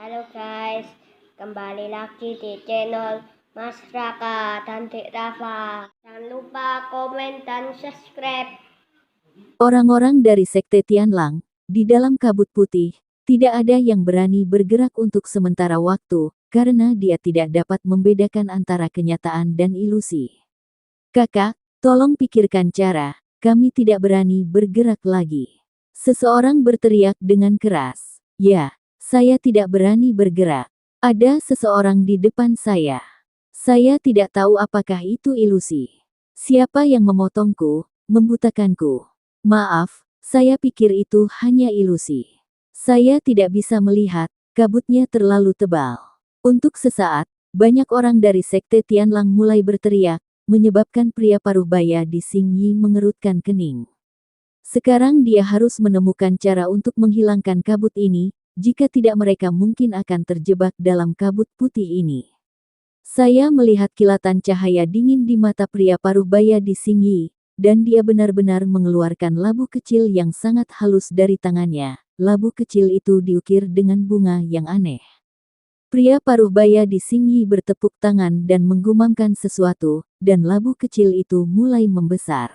Halo guys, kembali lagi di channel Mas Raka dan Dek Rafa. Jangan lupa komen dan subscribe. Orang-orang dari Sekte Tianlang, di dalam kabut putih, tidak ada yang berani bergerak untuk sementara waktu, karena dia tidak dapat membedakan antara kenyataan dan ilusi. Kakak, tolong pikirkan cara, kami tidak berani bergerak lagi. Seseorang berteriak dengan keras. Ya, saya tidak berani bergerak. Ada seseorang di depan saya. Saya tidak tahu apakah itu ilusi. Siapa yang memotongku, membutakanku? Maaf, saya pikir itu hanya ilusi. Saya tidak bisa melihat, kabutnya terlalu tebal. Untuk sesaat, banyak orang dari Sekte Tianlang mulai berteriak, menyebabkan pria paruh baya di Xingyi mengerutkan kening. Sekarang dia harus menemukan cara untuk menghilangkan kabut ini, jika tidak mereka mungkin akan terjebak dalam kabut putih ini. Saya melihat kilatan cahaya dingin di mata pria paruh baya di Xingyi, dan dia benar-benar mengeluarkan labu kecil yang sangat halus dari tangannya. Labu kecil itu diukir dengan bunga yang aneh. Pria paruh baya di Xingyi bertepuk tangan dan menggumamkan sesuatu, dan labu kecil itu mulai membesar.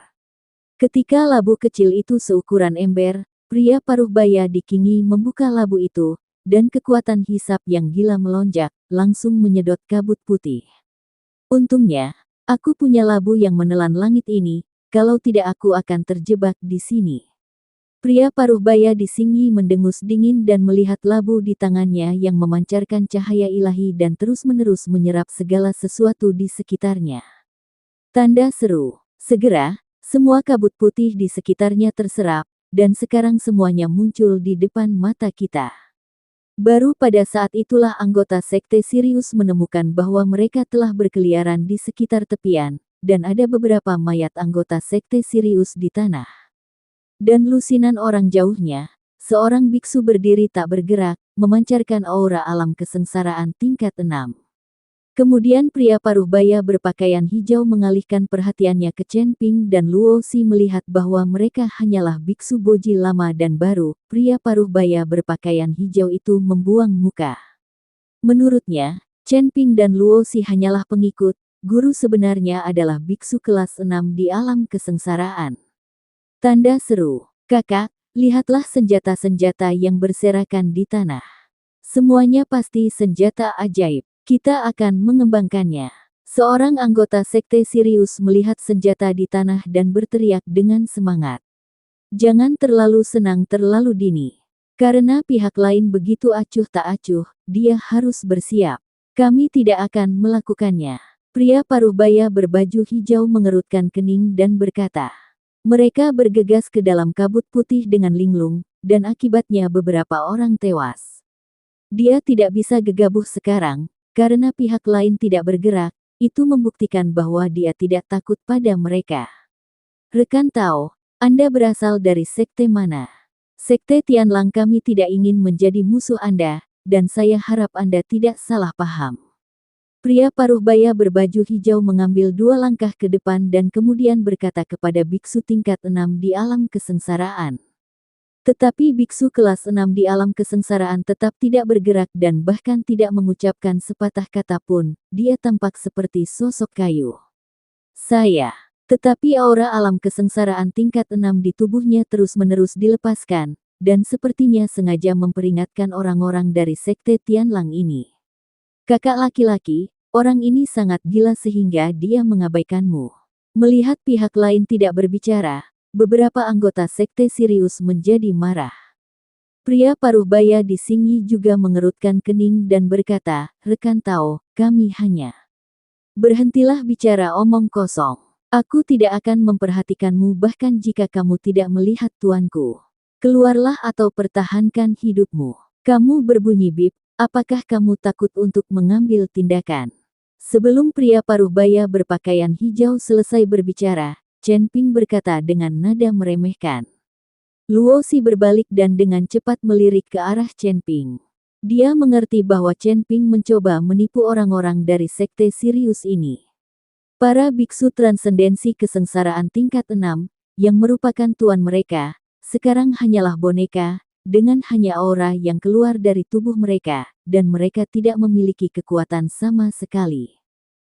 Ketika labu kecil itu seukuran ember, pria paruh baya di Qingyi membuka labu itu, dan kekuatan hisap yang gila melonjak, langsung menyedot kabut putih. Untungnya, aku punya labu yang menelan langit ini, kalau tidak aku akan terjebak di sini. Pria paruh baya di Xingyi mendengus dingin dan melihat labu di tangannya yang memancarkan cahaya ilahi dan terus-menerus menyerap segala sesuatu di sekitarnya. Tanda seru. Segera, semua kabut putih di sekitarnya terserap, dan sekarang semuanya muncul di depan mata kita. Baru pada saat itulah anggota Sekte Sirius menemukan bahwa mereka telah berkeliaran di sekitar tepian, dan ada beberapa mayat anggota Sekte Sirius di tanah. Dan lusinan orang jauhnya, seorang biksu berdiri tak bergerak, memancarkan aura alam kesengsaraan tingkat 6. Kemudian pria paruh baya berpakaian hijau mengalihkan perhatiannya ke Chen Ping dan Luo Xi melihat bahwa mereka hanyalah biksu boji lama dan baru. Pria paruh baya berpakaian hijau itu membuang muka. Menurutnya, Chen Ping dan Luo Xi hanyalah pengikut, guru sebenarnya adalah biksu kelas 6 di alam kesengsaraan. Tanda seru. Kakak, lihatlah senjata-senjata yang berserakan di tanah. Semuanya pasti senjata ajaib. Kita akan mengembangkannya. Seorang anggota Sekte Sirius melihat senjata di tanah dan berteriak dengan semangat. Jangan terlalu senang terlalu dini. Karena pihak lain begitu acuh tak acuh, dia harus bersiap. Kami tidak akan melakukannya. Pria paruh baya berbaju hijau mengerutkan kening dan berkata. Mereka bergegas ke dalam kabut putih dengan linglung, dan akibatnya beberapa orang tewas. Dia tidak bisa gegabah sekarang, karena pihak lain tidak bergerak, itu membuktikan bahwa dia tidak takut pada mereka. Rekan Tao, Anda berasal dari sekte mana? Sekte Tianlang kami tidak ingin menjadi musuh Anda, dan saya harap Anda tidak salah paham. Pria paruh baya berbaju hijau mengambil 2 langkah ke depan dan kemudian berkata kepada biksu tingkat 6 di alam kesengsaraan. Tetapi biksu kelas 6 di alam kesengsaraan tetap tidak bergerak dan bahkan tidak mengucapkan sepatah kata pun, dia tampak seperti sosok kayu. Tetapi aura alam kesengsaraan tingkat 6 di tubuhnya terus-menerus dilepaskan, dan sepertinya sengaja memperingatkan orang-orang dari Sekte Tianlang ini. Kakak laki-laki, orang ini sangat gila sehingga dia mengabaikanmu. Melihat pihak lain tidak berbicara, beberapa anggota Sekte Sirius menjadi marah. Pria paruh baya di Xingyi juga mengerutkan kening dan berkata, Rekan Tao, kami hanya. Berhentilah bicara omong kosong. Aku tidak akan memperhatikanmu bahkan jika kamu tidak melihat tuanku. Keluarlah atau pertahankan hidupmu. Kamu berbunyi bip, apakah kamu takut untuk mengambil tindakan? Sebelum pria paruh baya berpakaian hijau selesai berbicara, Chen Ping berkata dengan nada meremehkan. Luo Xi berbalik dan dengan cepat melirik ke arah Chen Ping. Dia mengerti bahwa Chen Ping mencoba menipu orang-orang dari Sekte Sirius ini. Para biksu transendensi kesengsaraan tingkat 6, yang merupakan tuan mereka, sekarang hanyalah boneka, dengan hanya aura yang keluar dari tubuh mereka, dan mereka tidak memiliki kekuatan sama sekali.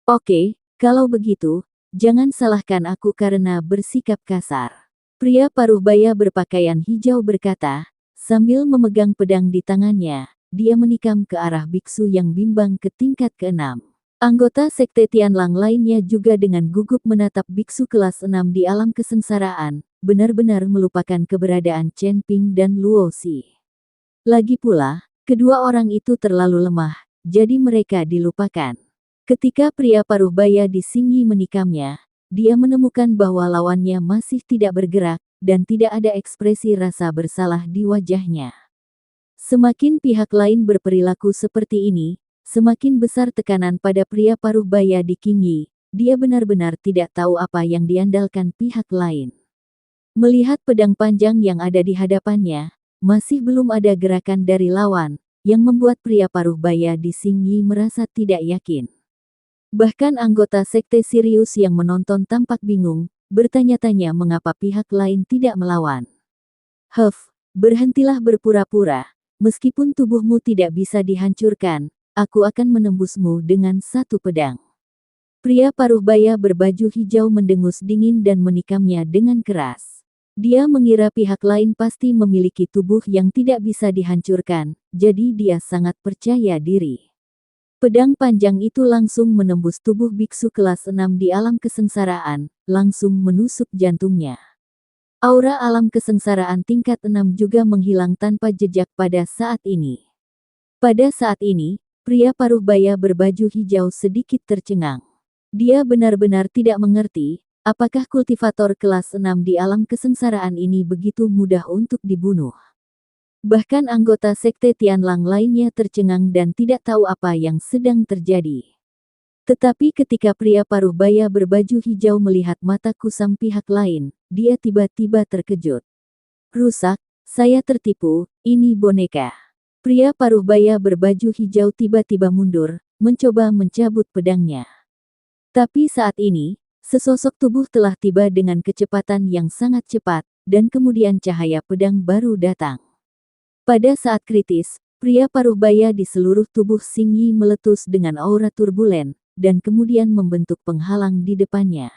Oke, kalau begitu, jangan salahkan aku karena bersikap kasar. Pria paruh baya berpakaian hijau berkata, sambil memegang pedang di tangannya, dia menikam ke arah biksu yang bimbang ke tingkat ke-6. Anggota Sekte Tianlang lainnya juga dengan gugup menatap biksu kelas 6 di alam kesengsaraan, benar-benar melupakan keberadaan Chen Ping dan Luo Xi. Lagi pula, kedua orang itu terlalu lemah, jadi mereka dilupakan. Ketika pria paruh baya di Singyi menikamnya, dia menemukan bahwa lawannya masih tidak bergerak, dan tidak ada ekspresi rasa bersalah di wajahnya. Semakin pihak lain berperilaku seperti ini, semakin besar tekanan pada pria paruh baya di Qingyi. Dia benar-benar tidak tahu apa yang diandalkan pihak lain. Melihat pedang panjang yang ada di hadapannya, masih belum ada gerakan dari lawan, yang membuat pria paruh baya di Qingyi merasa tidak yakin. Bahkan anggota Sekte Sirius yang menonton tampak bingung, bertanya-tanya mengapa pihak lain tidak melawan. Berhentilah berpura-pura. Meskipun tubuhmu tidak bisa dihancurkan, aku akan menembusmu dengan satu pedang. Pria paruh baya berbaju hijau mendengus dingin dan menikamnya dengan keras. Dia mengira pihak lain pasti memiliki tubuh yang tidak bisa dihancurkan, jadi dia sangat percaya diri. Pedang panjang itu langsung menembus tubuh biksu kelas 6 di alam kesengsaraan, langsung menusuk jantungnya. Aura alam kesengsaraan tingkat 6 juga menghilang tanpa jejak pada saat ini. Pada saat ini, pria paruh baya berbaju hijau sedikit tercengang. Dia benar-benar tidak mengerti, apakah kultivator kelas 6 di alam kesengsaraan ini begitu mudah untuk dibunuh. Bahkan anggota Sekte Tianlang lainnya tercengang dan tidak tahu apa yang sedang terjadi. Tetapi ketika pria paruh baya berbaju hijau melihat mata kusam pihak lain, dia tiba-tiba terkejut. Rusak, saya tertipu, ini boneka. Pria paruh baya berbaju hijau tiba-tiba mundur, mencoba mencabut pedangnya. Tapi saat ini, sesosok tubuh telah tiba dengan kecepatan yang sangat cepat, dan kemudian cahaya pedang baru datang. Pada saat kritis, pria paruh baya di seluruh tubuh Qingyi meletus dengan aura turbulen, dan kemudian membentuk penghalang di depannya.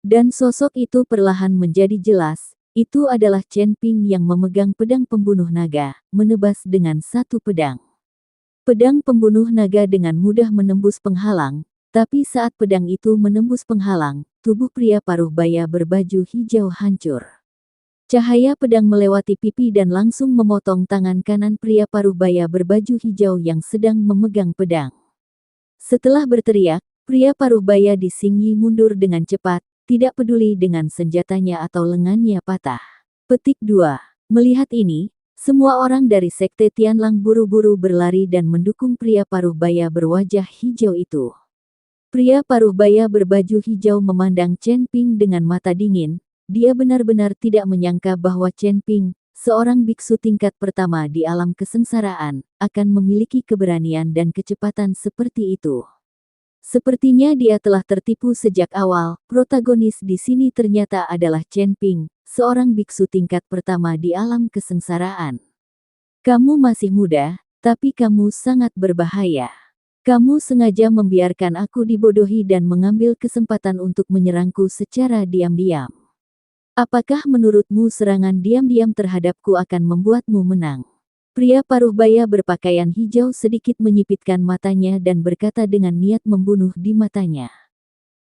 Dan sosok itu perlahan menjadi jelas, itu adalah Chen Ping yang memegang pedang pembunuh naga, menebas dengan satu pedang. Pedang pembunuh naga dengan mudah menembus penghalang, tapi saat pedang itu menembus penghalang, tubuh pria paruh baya berbaju hijau hancur. Cahaya pedang melewati pipi dan langsung memotong tangan kanan pria paruh baya berbaju hijau yang sedang memegang pedang. Setelah berteriak, pria paruh baya di Qingyi mundur dengan cepat, tidak peduli dengan senjatanya atau lengannya patah. Petik 2. Melihat ini, semua orang dari Sekte Tianlang buru-buru berlari dan mendukung pria paruh baya berwajah hijau itu. Pria paruh baya berbaju hijau memandang Chen Ping dengan mata dingin. Dia benar-benar tidak menyangka bahwa Chen Ping, seorang biksu tingkat pertama di alam kesengsaraan, akan memiliki keberanian dan kecepatan seperti itu. Sepertinya dia telah tertipu sejak awal. Protagonis di sini ternyata adalah Chen Ping, seorang biksu tingkat pertama di alam kesengsaraan. Kamu masih muda, tapi kamu sangat berbahaya. Kamu sengaja membiarkan aku dibodohi dan mengambil kesempatan untuk menyerangku secara diam-diam. Apakah menurutmu serangan diam-diam terhadapku akan membuatmu menang? Pria paruh baya berpakaian hijau sedikit menyipitkan matanya dan berkata dengan niat membunuh di matanya.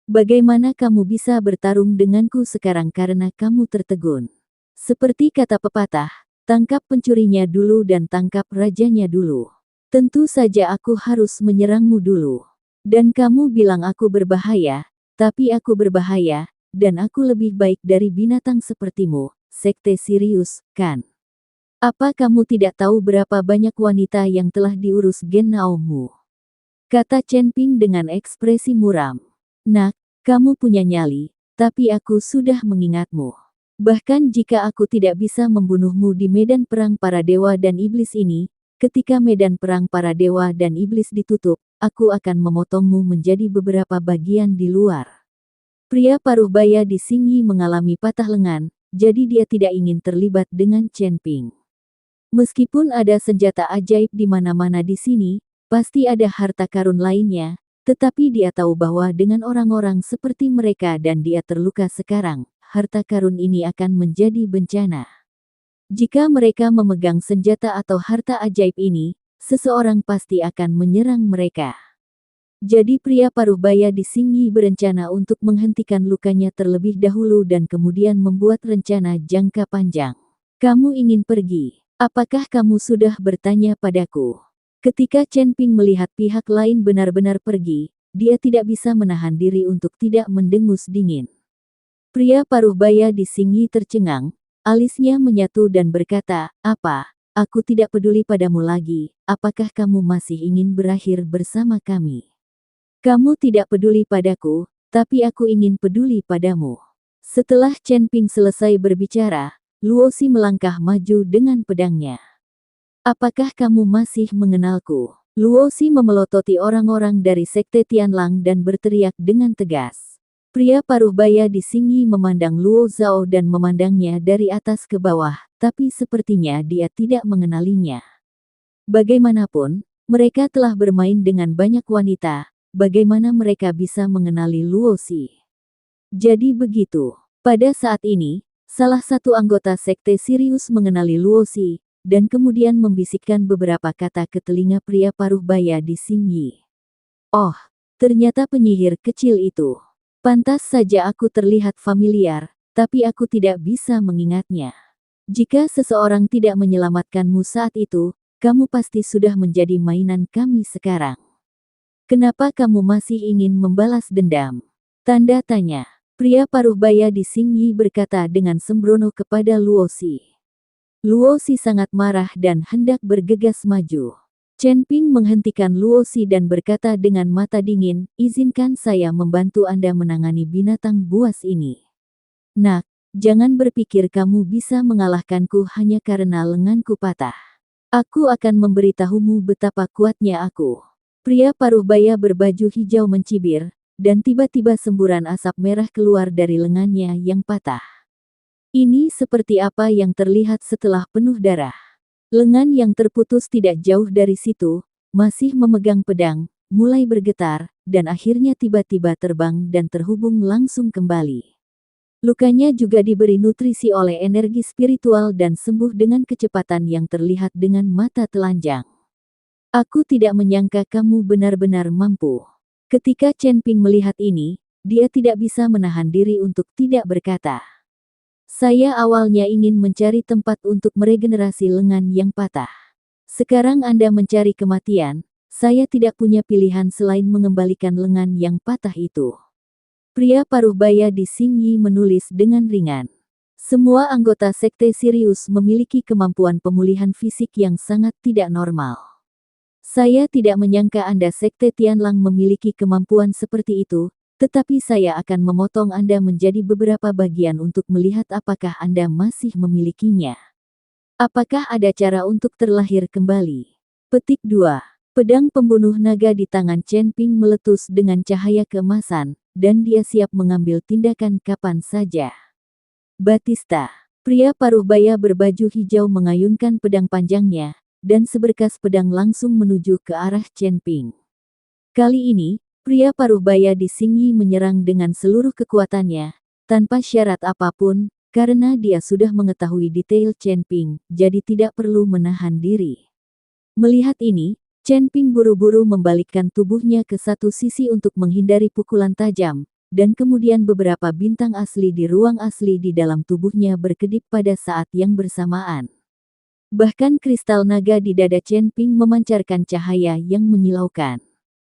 Bagaimana kamu bisa bertarung denganku sekarang karena kamu tertegun? Seperti kata pepatah, tangkap pencurinya dulu dan tangkap rajanya dulu. Tentu saja aku harus menyerangmu dulu. Dan kamu bilang aku berbahaya, tapi aku berbahaya, dan aku lebih baik dari binatang sepertimu, Sekte Sirius, kan? Apa kamu tidak tahu berapa banyak wanita yang telah diurus Gen Naomu? Kata Chen Ping dengan ekspresi muram. Nak, kamu punya nyali, tapi aku sudah mengingatmu. Bahkan jika aku tidak bisa membunuhmu di medan perang para dewa dan iblis ini, ketika medan perang para dewa dan iblis ditutup, aku akan memotongmu menjadi beberapa bagian di luar. Pria paruh baya di Qingyi mengalami patah lengan, jadi dia tidak ingin terlibat dengan Chen Ping. Meskipun ada senjata ajaib di mana-mana di sini, pasti ada harta karun lainnya, tetapi dia tahu bahwa dengan orang-orang seperti mereka dan dia terluka sekarang, harta karun ini akan menjadi bencana. Jika mereka memegang senjata atau harta ajaib ini, seseorang pasti akan menyerang mereka. Jadi pria paruh baya di Singyi berencana untuk menghentikan lukanya terlebih dahulu dan kemudian membuat rencana jangka panjang. Kamu ingin pergi? Apakah kamu sudah bertanya padaku? Ketika Chen Ping melihat pihak lain benar-benar pergi, dia tidak bisa menahan diri untuk tidak mendengus dingin. Pria paruh baya di Singyi tercengang, alisnya menyatu dan berkata, "Apa? Aku tidak peduli padamu lagi, apakah kamu masih ingin berakhir bersama kami? Kamu tidak peduli padaku, tapi aku ingin peduli padamu." Setelah Chen Ping selesai berbicara, Luo Xi melangkah maju dengan pedangnya. "Apakah kamu masih mengenalku?" Luo Xi memelototi orang-orang dari Sekte Tianlang dan berteriak dengan tegas. Pria paruh baya di Singyi memandang Luo Zhao dan memandangnya dari atas ke bawah, tapi sepertinya dia tidak mengenalinya. Bagaimanapun, mereka telah bermain dengan banyak wanita, bagaimana mereka bisa mengenali Luo Xi? Jadi begitu. Pada saat ini, salah satu anggota Sekte Sirius mengenali Luo Xi, dan kemudian membisikkan beberapa kata ke telinga pria paruh baya di Singyi. "Oh, ternyata penyihir kecil itu. Pantas saja aku terlihat familiar, tapi aku tidak bisa mengingatnya. Jika seseorang tidak menyelamatkanmu saat itu, kamu pasti sudah menjadi mainan kami sekarang. Kenapa kamu masih ingin membalas dendam?" Tanda tanya. Pria paruh baya di Singyi berkata dengan sembrono kepada Luo Xi. Luo Xi sangat marah dan hendak bergegas maju. Chen Ping menghentikan Luo Xi dan berkata dengan mata dingin, "Izinkan saya membantu Anda menangani binatang buas ini." "Nak, jangan berpikir kamu bisa mengalahkanku hanya karena lenganku patah. Aku akan memberitahumu betapa kuatnya aku." Pria paruh baya berbaju hijau mencibir, dan tiba-tiba semburan asap merah keluar dari lengannya yang patah. Ini seperti apa yang terlihat setelah penuh darah. Lengan yang terputus tidak jauh dari situ, masih memegang pedang, mulai bergetar, dan akhirnya tiba-tiba terbang dan terhubung langsung kembali. Lukanya juga diberi nutrisi oleh energi spiritual dan sembuh dengan kecepatan yang terlihat dengan mata telanjang. "Aku tidak menyangka kamu benar-benar mampu." Ketika Chen Ping melihat ini, dia tidak bisa menahan diri untuk tidak berkata. "Saya awalnya ingin mencari tempat untuk meregenerasi lengan yang patah. Sekarang Anda mencari kematian, saya tidak punya pilihan selain mengembalikan lengan yang patah itu." Pria paruh baya di Singyi menulis dengan ringan. Semua anggota Sekte Sirius memiliki kemampuan pemulihan fisik yang sangat tidak normal. Saya tidak menyangka Anda Sekte Tianlang memiliki kemampuan seperti itu, tetapi saya akan memotong Anda menjadi beberapa bagian untuk melihat apakah Anda masih memilikinya. Apakah ada cara untuk terlahir kembali? Petik 2. Pedang pembunuh naga di tangan Chen Ping meletus dengan cahaya keemasan, dan dia siap mengambil tindakan kapan saja. Batista. Pria paruh baya berbaju hijau mengayunkan pedang panjangnya, dan seberkas pedang langsung menuju ke arah Chen Ping. Kali ini, pria paruh baya di Singyi menyerang dengan seluruh kekuatannya, tanpa syarat apapun, karena dia sudah mengetahui detail Chen Ping, jadi tidak perlu menahan diri. Melihat ini, Chen Ping buru-buru membalikkan tubuhnya ke satu sisi untuk menghindari pukulan tajam, dan kemudian beberapa bintang asli di ruang asli di dalam tubuhnya berkedip pada saat yang bersamaan. Bahkan kristal naga di dada Chen Ping memancarkan cahaya yang menyilaukan.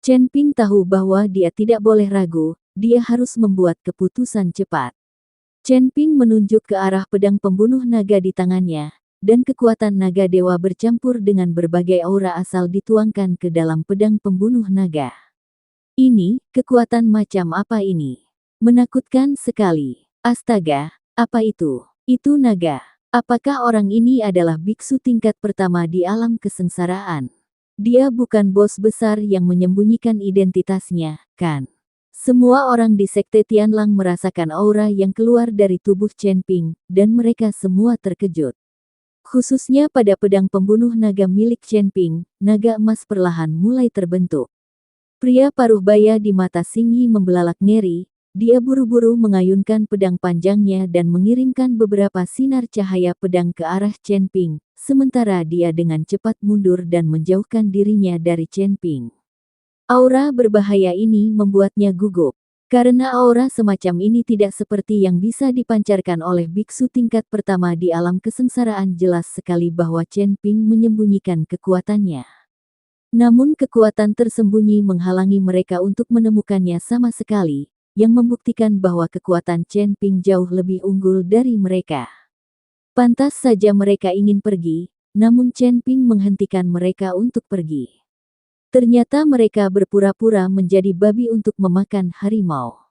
Chen Ping tahu bahwa dia tidak boleh ragu, dia harus membuat keputusan cepat. Chen Ping menunjuk ke arah pedang pembunuh naga di tangannya, dan kekuatan naga dewa bercampur dengan berbagai aura asal dituangkan ke dalam pedang pembunuh naga. Ini, kekuatan macam apa ini? Menakutkan sekali. Astaga, apa itu? Itu naga. Apakah orang ini adalah biksu tingkat pertama di alam kesengsaraan? Dia bukan bos besar yang menyembunyikan identitasnya, kan? Semua orang di Sekte Tianlang merasakan aura yang keluar dari tubuh Chen Ping, dan mereka semua terkejut. Khususnya pada pedang pembunuh naga milik Chen Ping, naga emas perlahan mulai terbentuk. Pria paruh baya di mata Xingyi membelalak ngeri, dia buru-buru mengayunkan pedang panjangnya dan mengirimkan beberapa sinar cahaya pedang ke arah Chen Ping, sementara dia dengan cepat mundur dan menjauhkan dirinya dari Chen Ping. Aura berbahaya ini membuatnya gugup. Karena aura semacam ini tidak seperti yang bisa dipancarkan oleh biksu tingkat pertama di alam kesengsaraan, jelas sekali bahwa Chen Ping menyembunyikan kekuatannya. Namun kekuatan tersembunyi menghalangi mereka untuk menemukannya sama sekali, yang membuktikan bahwa kekuatan Chen Ping jauh lebih unggul dari mereka. Pantas saja mereka ingin pergi, namun Chen Ping menghentikan mereka untuk pergi. Ternyata mereka berpura-pura menjadi babi untuk memakan harimau.